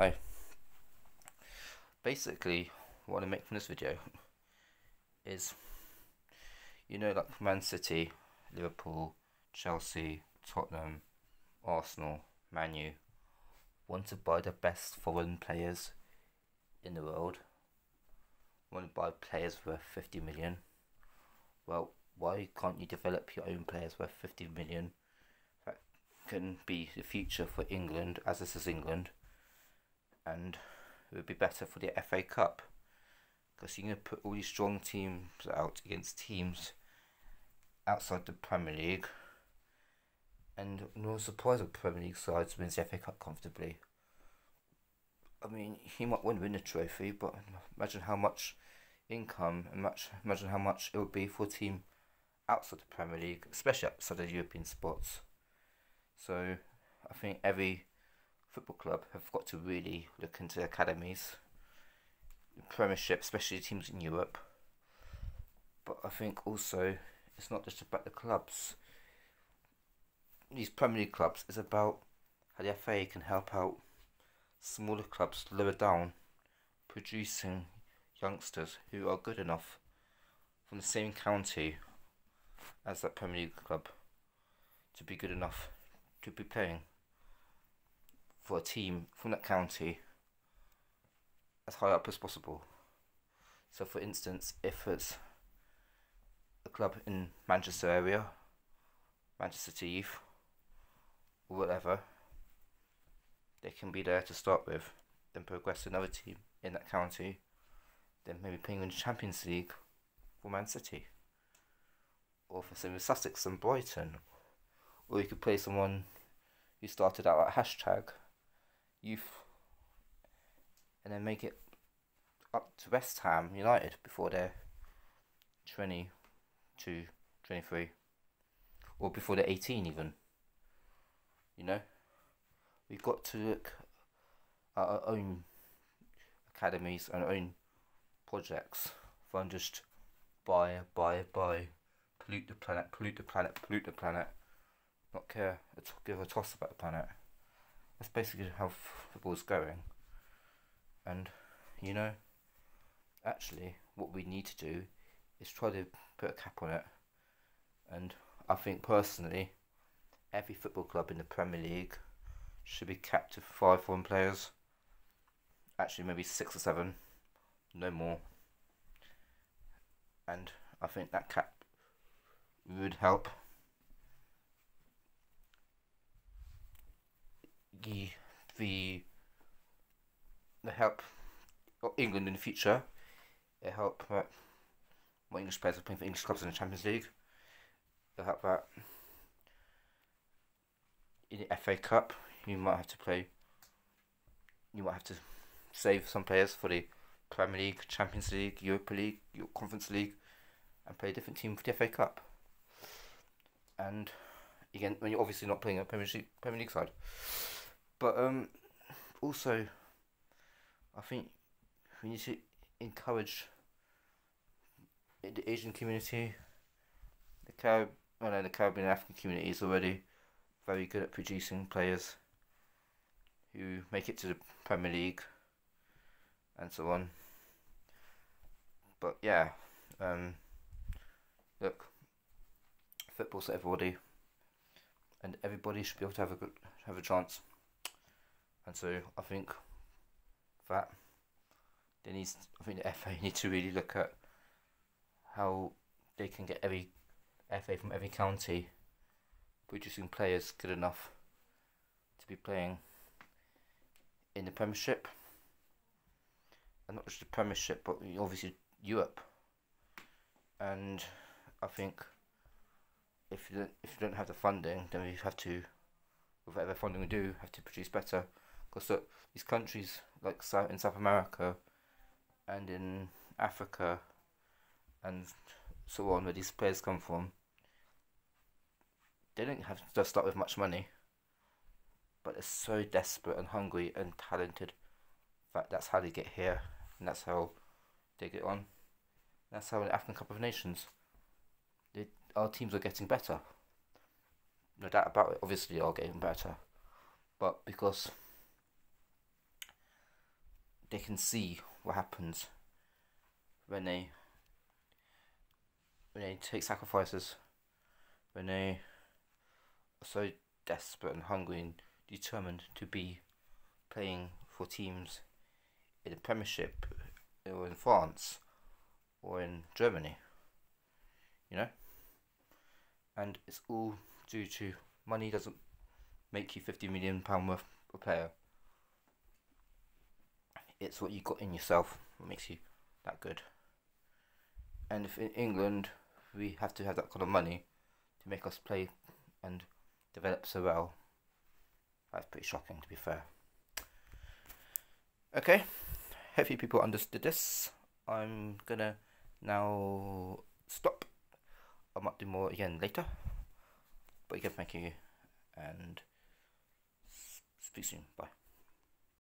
Hi. Basically, what I want to make from this video is, like Man City, Liverpool, Chelsea, Tottenham, Arsenal, Man U want to buy the best foreign players in the world. Want to buy players worth 50 million. Well, why can't you develop your own players worth 50 million? That can be the future for England, as this is England, and it would be better for the FA Cup, because you're going to put all these strong teams out against teams outside the Premier League, and no surprise of Premier League sides wins the FA Cup comfortably. I mean, he might want to win the trophy, but imagine how much income and imagine how much it would be for a team outside the Premier League, especially outside the European spots. So I think every football club have got to really look into the academies, the Premiership, especially teams in Europe. But I think also it's not just about the clubs. These Premier League clubs is about how the FA can help out smaller clubs lower down, producing youngsters who are good enough from the same county as that Premier League club to be good enough to be playing for a team from that county as high up as possible. So for instance, if it's a club in Manchester area, Manchester City Youth, or whatever, they can be there to start with, then progress to another team in that county, then maybe playing in the Champions League for Man City, or for some Sussex and Brighton, or you could play someone who started out at Heaphster Youth and then make it up to West Ham United before they're 22, 23, or before they're 18 even. We've got to look at our own academies and our own projects rather than just buy, pollute the planet, not care, give a toss about the planet. That's basically how football's going. And actually what we need to do is try to put a cap on it. And I think personally every football club in the Premier League should be capped to 5 foreign players. Actually maybe 6 or 7, no more. And I think that cap would help the help England in the future. It help that more English players are playing for English clubs in the Champions League. It'll help that in the FA Cup you might have to save some players for the Premier League, Champions League, Europa League, Conference League, and play a different team for the FA Cup. And again, when you're obviously not playing a Premier League side. But also, I think we need to encourage the Asian community. The Caribbean and African community is already very good at producing players who make it to the Premier League and so on. But yeah, look, football's for everybody, and everybody should be able to have a chance. And so I think that the FA need to really look at how they can get every FA from every county producing players good enough to be playing in the Premiership, and not just the Premiership, but obviously Europe. And I think if you don't have the funding, then we have to, with whatever funding we do, have to produce better. Because these countries like in South America and in Africa and so on, where these players come from, they don't have to start with much money, but they're so desperate and hungry and talented that that's how they get here, and that's how they get on. That's how in the African Cup of Nations, our teams are getting better. No doubt about it. Obviously, they are getting better, but because they can see what happens when they take sacrifices, when they are so desperate and hungry and determined to be playing for teams in the Premiership or in France or in Germany, you know? And it's all due to money doesn't make you £50 million worth a player. It's what you got in yourself that makes you that good. And if in England we have to have that kind of money to make us play and develop so well, that's pretty shocking, to be fair. Okay, hopefully people understood this. I'm gonna now stop. I might do more again later. But again, thank you and speak soon. Bye.